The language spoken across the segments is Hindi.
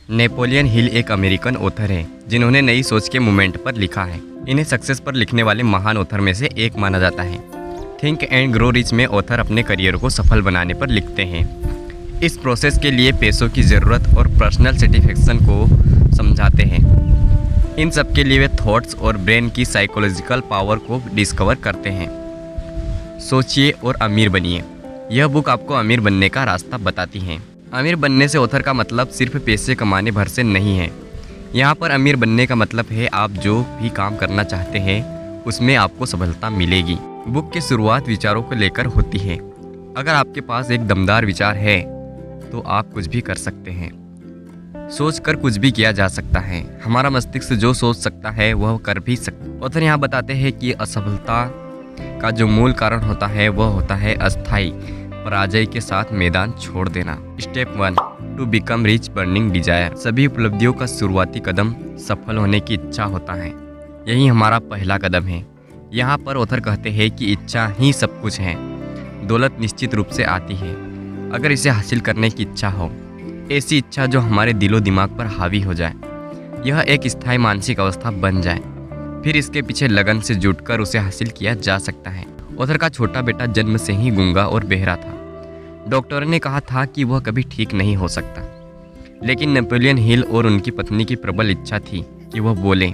नेपोलियन हिल एक अमेरिकन ऑथर है जिन्होंने नई सोच के मूवमेंट पर लिखा है। इन्हें सक्सेस पर लिखने वाले महान ऑथर में से एक माना जाता है। थिंक एंड ग्रो रिच में ऑथर अपने करियर को सफल बनाने पर लिखते हैं। इस प्रोसेस के लिए पैसों की ज़रूरत और पर्सनल सेटिस्फेक्शन को समझाते हैं। इन सब के लिए वे थॉट्स और ब्रेन की साइकोलॉजिकल पावर को डिस्कवर करते हैं। सोचिए और अमीर बनिए। यह बुक आपको अमीर बनने का रास्ता बताती है। अमीर बनने से ऑथर का मतलब सिर्फ पैसे कमाने भर से नहीं है। यहाँ पर अमीर बनने का मतलब है आप जो भी काम करना चाहते हैं उसमें आपको सफलता मिलेगी। बुक की शुरुआत विचारों को लेकर होती है। अगर आपके पास एक दमदार विचार है तो आप कुछ भी कर सकते हैं। सोच कर कुछ भी किया जा सकता है। हमारा मस्तिष्क जो सोच सकता है वह कर भी सकता। ऑथर यहाँ बताते हैं कि असफलता का जो मूल कारण होता है वह होता है अस्थायी पराजय के साथ मैदान छोड़ देना। Step 1 to become rich burning desire. सभी उपलब्धियों का शुरुआती कदम सफल होने की इच्छा होता है। यही हमारा पहला कदम है। यहाँ पर ऑथर कहते हैं कि इच्छा ही सब कुछ है। दौलत निश्चित रूप से आती है अगर इसे हासिल करने की इच्छा हो। ऐसी इच्छा जो हमारे दिलो दिमाग पर हावी हो जाए, यह एक स्थायी मानसिक अवस्था बन जाए, फिर इसके पीछे लगन से जुटकर उसे हासिल किया जा सकता है। ऑथर का छोटा बेटा जन्म से ही गूंगा और बहरा था। डॉक्टर ने कहा था कि वह कभी ठीक नहीं हो सकता, लेकिन नेपोलियन हिल और उनकी पत्नी की प्रबल इच्छा थी कि वह बोले।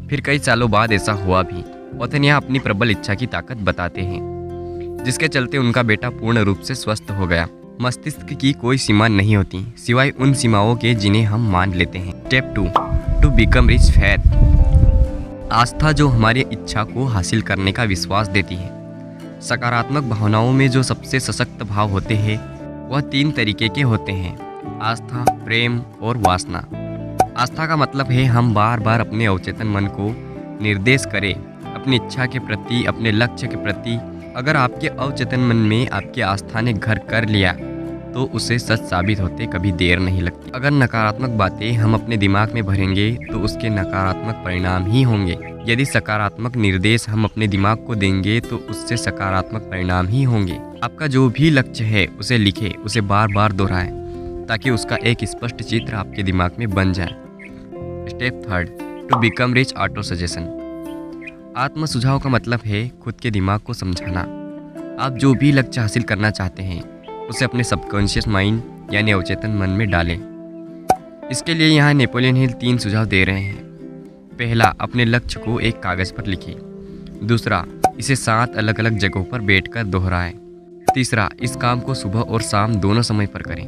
फिर कई सालों बाद ऐसा हुआ भी। ऑथर यहाँ अपनी प्रबल इच्छा की ताकत बताते हैं, जिसके चलते उनका बेटा पूर्ण रूप से स्वस्थ हो गया। मस्तिष्क की कोई सीमा नहीं होती सिवाय उन सीमाओं के जिन्हें हम मान लेते हैं। Step 2 to become rich faith. आस्था जो हमारी इच्छा को हासिल करने का विश्वास देती है। सकारात्मक भावनाओं में जो सबसे सशक्त भाव होते हैं वह 3 तरीके के होते हैं: आस्था, प्रेम और वासना। आस्था का मतलब है हम बार बार अपने अवचेतन मन को निर्देश करें अपनी इच्छा के प्रति, अपने लक्ष्य के प्रति। अगर आपके अवचेतन मन में आपकी आस्था ने घर कर लिया तो उसे सच साबित होते कभी देर नहीं लगती। अगर नकारात्मक बातें हम अपने दिमाग में भरेंगे तो उसके नकारात्मक परिणाम ही होंगे। यदि सकारात्मक निर्देश हम अपने दिमाग को देंगे तो उससे सकारात्मक परिणाम ही होंगे। आपका जो भी लक्ष्य है उसे लिखें, उसे बार बार दोहराएं ताकि उसका एक स्पष्ट चित्र आपके दिमाग में बन जाए। Step 3 to become rich autosuggestion. आत्म सुझाव का मतलब है खुद के दिमाग को समझाना। आप जो भी लक्ष्य हासिल करना चाहते हैं उसे अपने सबकॉन्शियस माइंड यानी अवचेतन मन में डालें। इसके लिए यहाँ नेपोलियन हिल 3 सुझाव दे रहे हैं। पहला, अपने लक्ष्य को एक कागज़ पर लिखें। दूसरा, इसे 7 अलग अलग जगहों पर बैठकर दोहराएं। तीसरा, इस काम को सुबह और शाम दोनों समय पर करें।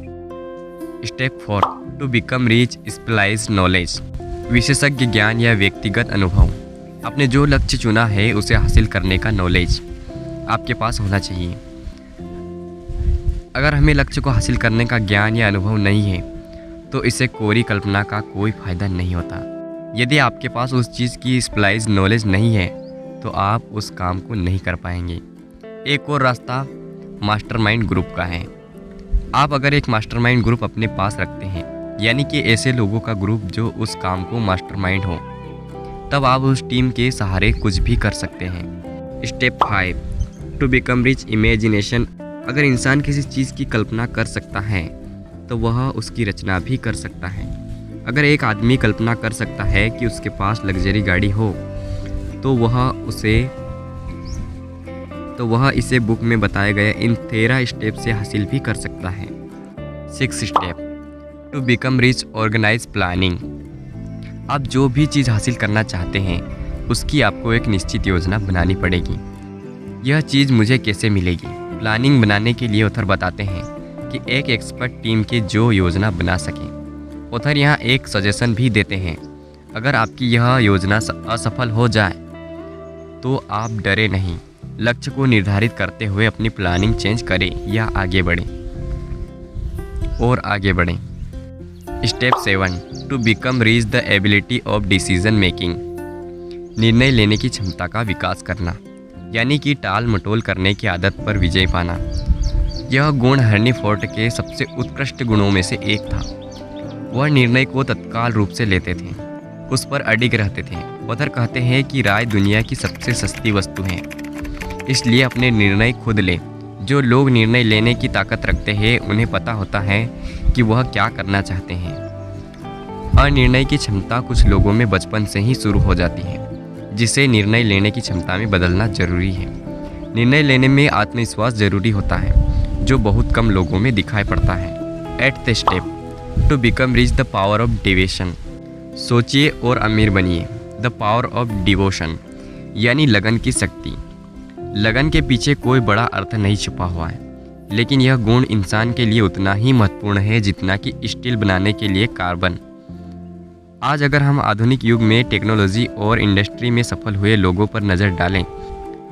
Step 4 to become rich specialised knowledge. विशेषज्ञ ज्ञान या व्यक्तिगत अनुभव। आपने जो लक्ष्य चुना है उसे हासिल करने का नॉलेज आपके पास होना चाहिए। अगर हमें लक्ष्य को हासिल करने का ज्ञान या अनुभव नहीं है तो इसे कोरी कल्पना का कोई फायदा नहीं होता। यदि आपके पास उस चीज़ की स्पेशलाइज्ड नॉलेज नहीं है तो आप उस काम को नहीं कर पाएंगे। एक और रास्ता मास्टरमाइंड ग्रुप का है। आप अगर एक मास्टरमाइंड ग्रुप अपने पास रखते हैं, यानी कि ऐसे लोगों का ग्रुप जो उस काम को मास्टरमाइंड हो, तब आप उस टीम के सहारे कुछ भी कर सकते हैं। Step 5 to become rich imagination. अगर इंसान किसी चीज़ की कल्पना कर सकता है तो वह उसकी रचना भी कर सकता है। अगर एक आदमी कल्पना कर सकता है कि उसके पास लग्जरी गाड़ी हो तो वह इसे बुक में बताए गए इन 13 स्टेप से हासिल भी कर सकता है। 6 step to become rich organise planning. आप जो भी चीज़ हासिल करना चाहते हैं उसकी आपको एक निश्चित योजना बनानी पड़ेगी। यह चीज़ मुझे कैसे मिलेगी? प्लानिंग बनाने के लिए ऑथर बताते हैं कि एक एक्सपर्ट टीम की जो योजना बना सके। ऑथर यहाँ एक सजेशन भी देते हैं, अगर आपकी यह योजना असफल हो जाए तो आप डरे नहीं। लक्ष्य को निर्धारित करते हुए अपनी प्लानिंग चेंज करें या आगे बढ़ें। Step 7 to become rich the ability of decision making. निर्णय लेने की क्षमता का विकास करना, यानी कि टाल मटोल करने की आदत पर विजय पाना। यह गुण हेनरी फोर्ड के सबसे उत्कृष्ट गुणों में से एक था। वह निर्णय को तत्काल रूप से लेते थे, उस पर अडिग रहते थे। ऑथर कहते हैं कि राय दुनिया की सबसे सस्ती वस्तु है, इसलिए अपने निर्णय खुद लें। जो लोग निर्णय लेने की ताकत रखते हैं उन्हें पता होता है कि वह क्या करना चाहते हैं। अनिर्णय की क्षमता कुछ लोगों में बचपन से ही शुरू हो जाती है, जिसे निर्णय लेने की क्षमता में बदलना जरूरी है। निर्णय लेने में आत्मविश्वास जरूरी होता है, जो बहुत कम लोगों में दिखाई पड़ता है। At the step to become rich the power of devotion. सोचिए और अमीर बनिए। द पावर ऑफ डिवोशन यानी लगन की शक्ति। लगन के पीछे कोई बड़ा अर्थ नहीं छुपा हुआ है, लेकिन यह गुण इंसान के लिए उतना ही महत्वपूर्ण है जितना कि स्टील बनाने के लिए कार्बन। आज अगर हम आधुनिक युग में टेक्नोलॉजी और इंडस्ट्री में सफल हुए लोगों पर नज़र डालें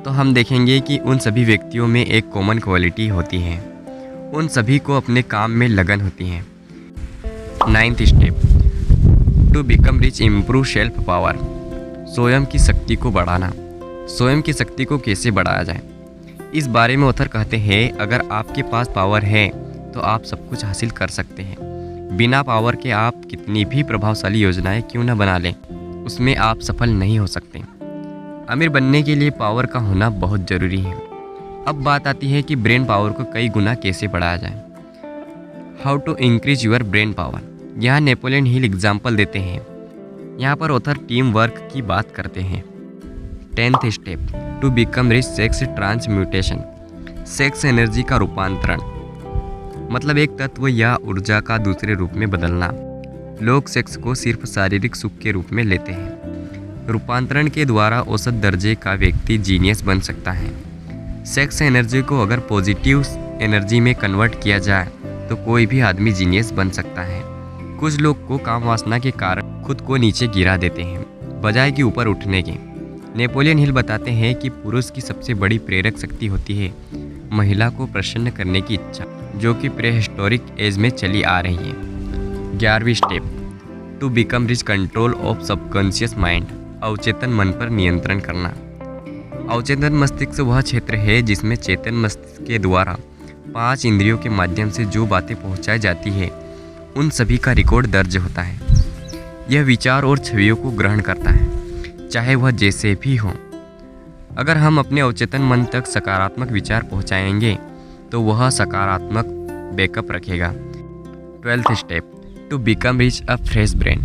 तो हम देखेंगे कि उन सभी व्यक्तियों में एक कॉमन क्वालिटी होती है। उन सभी को अपने काम में लगन होती है। 9th step to become rich improve self power. स्वयं की शक्ति को बढ़ाना। स्वयं की शक्ति को कैसे बढ़ाया जाए, इस बारे में ऑथर कहते हैं, अगर आपके पास पावर है तो आप सब कुछ हासिल कर सकते हैं। बिना पावर के आप कितनी भी प्रभावशाली योजनाएं क्यों न बना लें, उसमें आप सफल नहीं हो सकते। अमीर बनने के लिए पावर का होना बहुत ज़रूरी है। अब बात आती है कि ब्रेन पावर को कई गुना कैसे बढ़ाया जाए। How to increase your brain power. यहाँ नेपोलियन हिल एग्जाम्पल देते हैं। यहाँ पर ऑथर टीम वर्क की बात करते हैं। 10th step to become rich sex transmutation. Sex energy का रूपांतरण मतलब एक तत्व या ऊर्जा का दूसरे रूप में बदलना। लोग सेक्स को सिर्फ शारीरिक सुख के रूप में लेते हैं। रूपांतरण के द्वारा औसत दर्जे का व्यक्ति जीनियस बन सकता है। सेक्स एनर्जी को अगर पॉजिटिव एनर्जी में कन्वर्ट किया जाए तो कोई भी आदमी जीनियस बन सकता है। कुछ लोग को काम वासना के कारण खुद को नीचे गिरा देते हैं बजाय कि ऊपर उठने के। नेपोलियन हिल बताते हैं कि पुरुष की सबसे बड़ी प्रेरक शक्ति होती है महिला को प्रसन्न करने की इच्छा, जो कि प्रेहिस्टोरिक एज में चली आ रही है। 11वीं step to become rich control of subconscious mind. अवचेतन मन पर नियंत्रण करना। अवचेतन मस्तिष्क वह क्षेत्र है जिसमें चेतन मस्तिष्क के द्वारा 5 इंद्रियों के माध्यम से जो बातें पहुंचाई जाती है उन सभी का रिकॉर्ड दर्ज होता है। यह विचार और छवियों को ग्रहण करता है, चाहे वह जैसे भी हो। अगर हम अपने अवचेतन मन तक सकारात्मक विचार पहुंचाएंगे तो वह सकारात्मक बैकअप रखेगा। 12th step to become rich a fresh brain.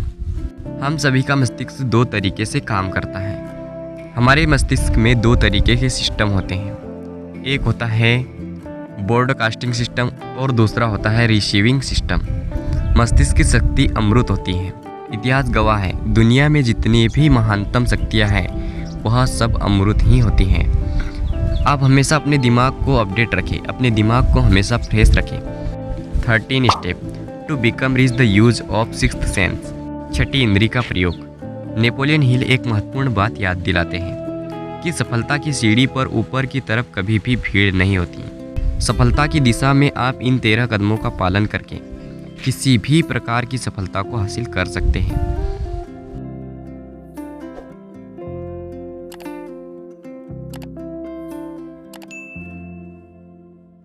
हम सभी का मस्तिष्क 2 तरीके से काम करता है। हमारे मस्तिष्क में 2 तरीके के सिस्टम होते हैं। एक होता है ब्रॉडकास्टिंग सिस्टम और दूसरा होता है रिसीविंग सिस्टम। मस्तिष्क की शक्ति अमृत होती है। इतिहास गवाह है, दुनिया में जितनी भी महानतम शक्तियाँ हैं वह सब अमृत ही होती हैं। आप हमेशा अपने दिमाग को अपडेट रखें, अपने दिमाग को हमेशा फ्रेश रखें। 13 step to become rich the use of 6th sense. 6ठी इंद्री का प्रयोग। नेपोलियन हिल एक महत्वपूर्ण बात याद दिलाते हैं कि सफलता की सीढ़ी पर ऊपर की तरफ कभी भी भीड़ नहीं होती। सफलता की दिशा में आप इन 13 कदमों का पालन करके किसी भी प्रकार की सफलता को हासिल कर सकते हैं।